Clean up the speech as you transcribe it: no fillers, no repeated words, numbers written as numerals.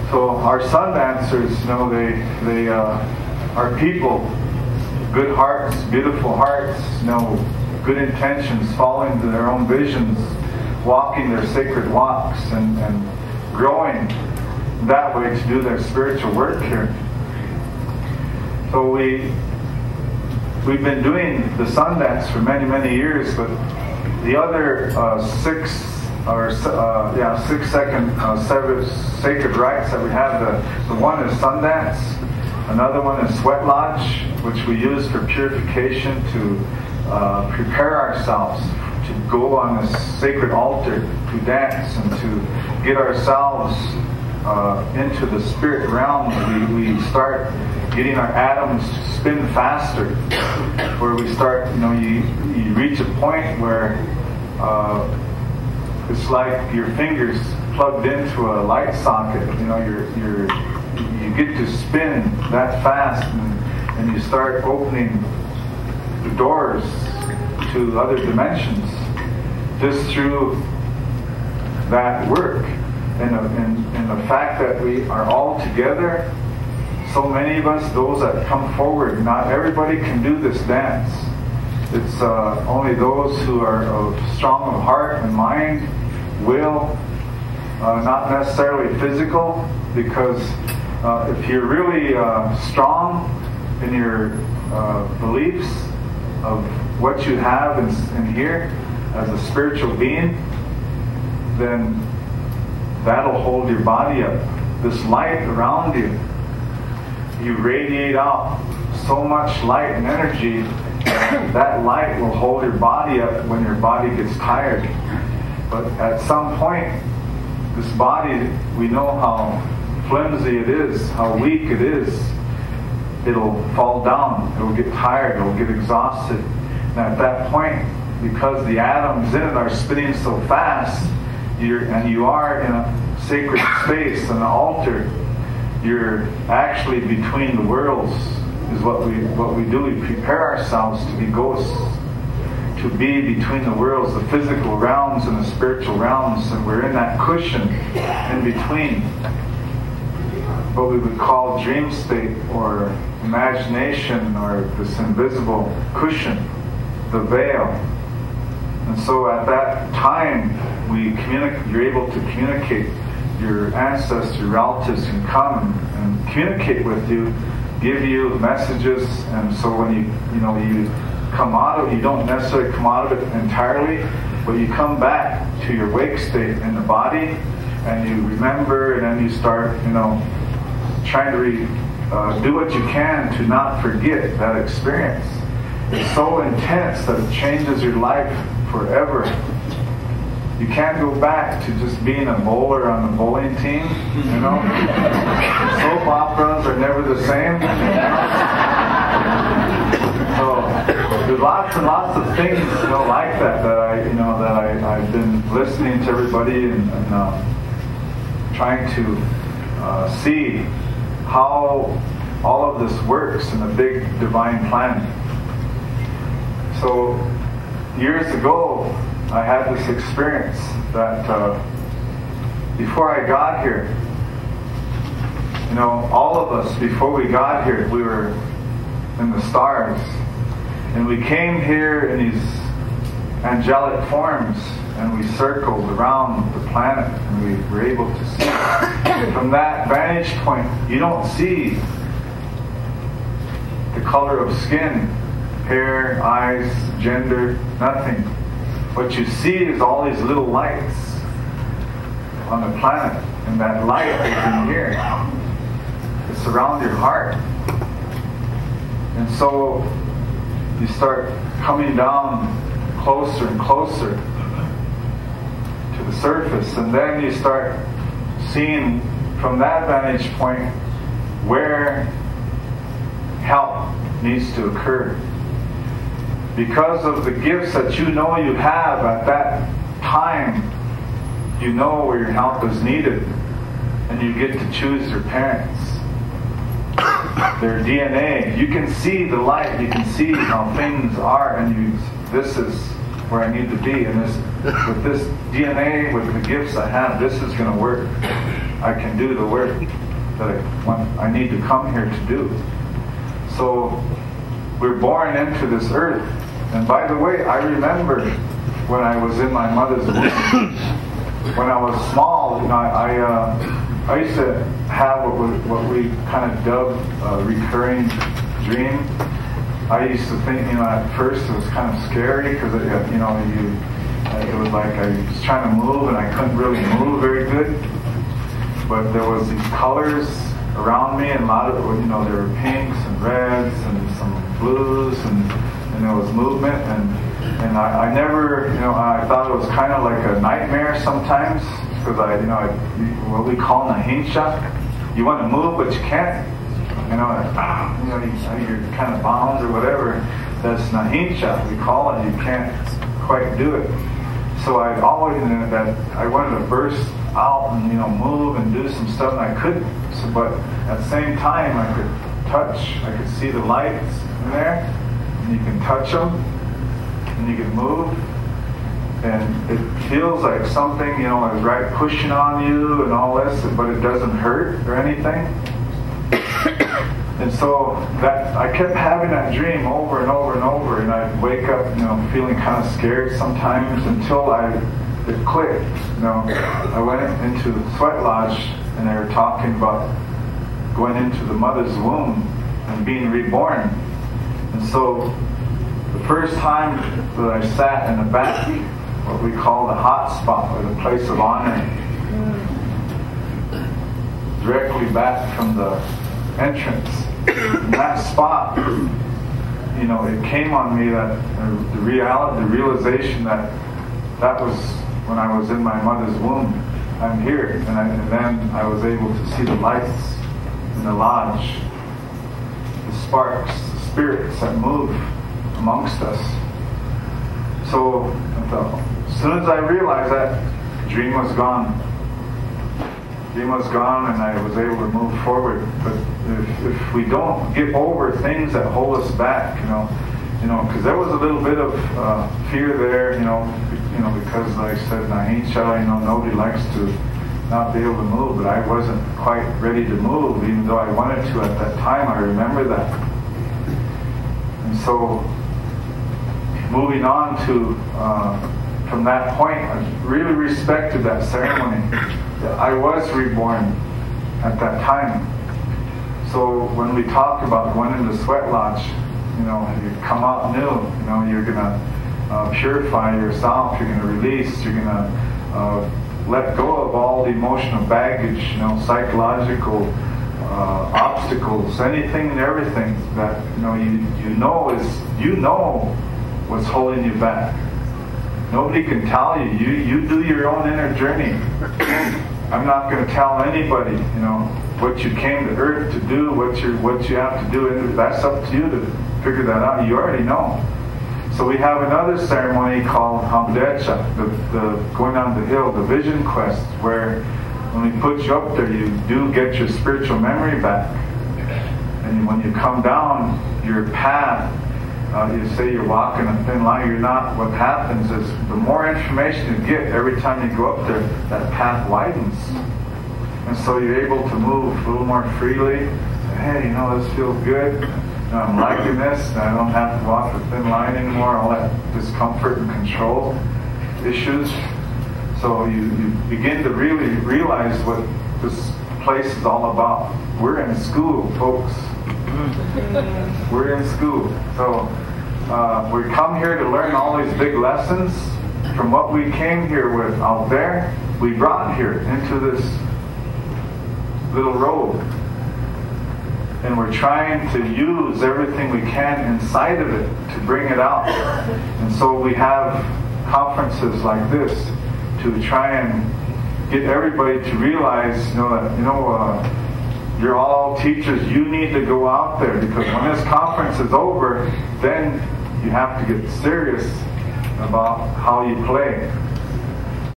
So our sun dancers, they are people, good hearts, beautiful hearts, good intentions, following their own visions, walking their sacred walks, and growing that way to do their spiritual work here. So we've been doing the sun dance for many, many years, but the other 6 sacred rites that we have, the one is sun dance, another one is sweat lodge, which we use for purification to prepare ourselves to go on this sacred altar to dance and to get ourselves into the spirit realm. We start getting our atoms to spin faster, where we start, you reach a point where it's like your fingers plugged into a light socket. You get to spin that fast, and you start opening the doors to other dimensions just through that work. And the fact that we are all together, so many of us, those that come forward, not everybody can do this dance. It's only those who are strong of heart and mind, will, not necessarily physical, because if you're really strong in your beliefs of what you have in here as a spiritual being, then that'll hold your body up. This light around you, you radiate out so much light and energy, that light will hold your body up when your body gets tired. But at some point, this body, we know how flimsy it is, how weak it is. It'll fall down, it'll get tired, it'll get exhausted. And at that point, because the atoms in it are spinning so fast, you are in a sacred space, an altar, you're actually between the worlds, is what we do. We prepare ourselves to be ghosts, to be between the worlds, the physical realms and the spiritual realms, and we're in that cushion in between, what we would call dream state or imagination, or this invisible cushion, the veil. And so at that time, you're able to communicate. Your ancestors, your relatives can come and communicate with you, give you messages. And so when you come out of it, you don't necessarily come out of it entirely, but you come back to your wake state in the body, and you remember, and then you start, trying to do what you can to not forget that experience. It's so intense that it changes your life forever. You can't go back to just being a bowler on the bowling team, Soap operas are never the same. So there's lots and lots of things, like that I've been listening to everybody and trying to see how all of this works in the big divine plan. So years ago, I had this experience that before I got here, all of us, before we got here, we were in the stars. And we came here in these angelic forms, and we circled around the planet, and we were able to see. From that vantage point, you don't see the color of skin, hair, eyes, gender, nothing. What you see is all these little lights on the planet, and that light is in here. It's around your heart. And so you start coming down closer and closer to the surface, and then you start seeing from that vantage point where help needs to occur. Because of the gifts that you have at that time, you know where your help is needed, and you get to choose your parents, their DNA. You can see the light, you can see how things are, and this is where I need to be, and with this DNA, with the gifts I have, this is going to work. I can do the work that I need to come here to do. So we're born into this earth. And by the way, I remember when I was in my mother's womb, when I was small, I used to have what we kind of dubbed a recurring dream. I used to think, at first it was kind of scary because, it was like I was trying to move and I couldn't really move very good. But there was these colors around me, and a lot of it, there were pinks and reds and some blues, and there was movement, and I never, I thought it was kind of like a nightmare sometimes, because what we call nahinsha, you want to move but you can't, you're kind of bound or whatever. That's nahinsha, we call it. You can't quite do it. So I always knew that I wanted to burst out and move and do some stuff, and I couldn't. So, but at the same time, I could touch. I could see the lights in there, and you can touch them, and you can move, and it feels like something is right pushing on you and all this, but it doesn't hurt or anything. And so that I kept having that dream over and over and over, and I'd wake up, feeling kind of scared sometimes until it clicked. I went into the sweat lodge, and they were talking about going into the mother's womb and being reborn. And so the first time that I sat in the back, what we call the hot spot, or the place of honor, directly back from the entrance. In that spot, it came on me that the realization that was when I was in my mother's womb. I'm here, and then I was able to see the lights in the lodge, the sparks, the spirits that move amongst us. So as soon as I realized that, the dream was gone. Dream was gone, and I was able to move forward. But if we don't get over things that hold us back, because there was a little bit of fear there, because like I said, nahinsha, nobody likes to not be able to move, but I wasn't quite ready to move, even though I wanted to at that time. I remember that. And so, moving on to from that point, I really respected that ceremony. I was reborn at that time. So when we talk about going into sweat lodge, you come out new. You're gonna purify yourself. You're gonna release. You're gonna let go of all the emotional baggage, psychological obstacles, anything and everything that you know what's holding you back. Nobody can tell you. You do your own inner journey. I'm not going to tell anybody, what you came to earth to do, what you have to do. That's up to you to figure that out. You already know. So we have another ceremony called Hamdecha, the going on the hill, the vision quest, where when we put you up there, you do get your spiritual memory back. And when you come down your path, you say you're walking a thin line, you're not. What happens is the more information you get every time you go up there, that path widens. And so you're able to move a little more freely. Hey, this feels good. I'm liking this. I don't have to walk the thin line anymore, all that discomfort and control issues. So you begin to really realize what this place is all about. We're in school, folks. We're in school. So we come here to learn all these big lessons from what we came here with out there. We brought here into this little road. And we're trying to use everything we can inside of it to bring it out. And so we have conferences like this to try and get everybody to realize, that you're all teachers. You need to go out there, because when this conference is over, then you have to get serious about how you play.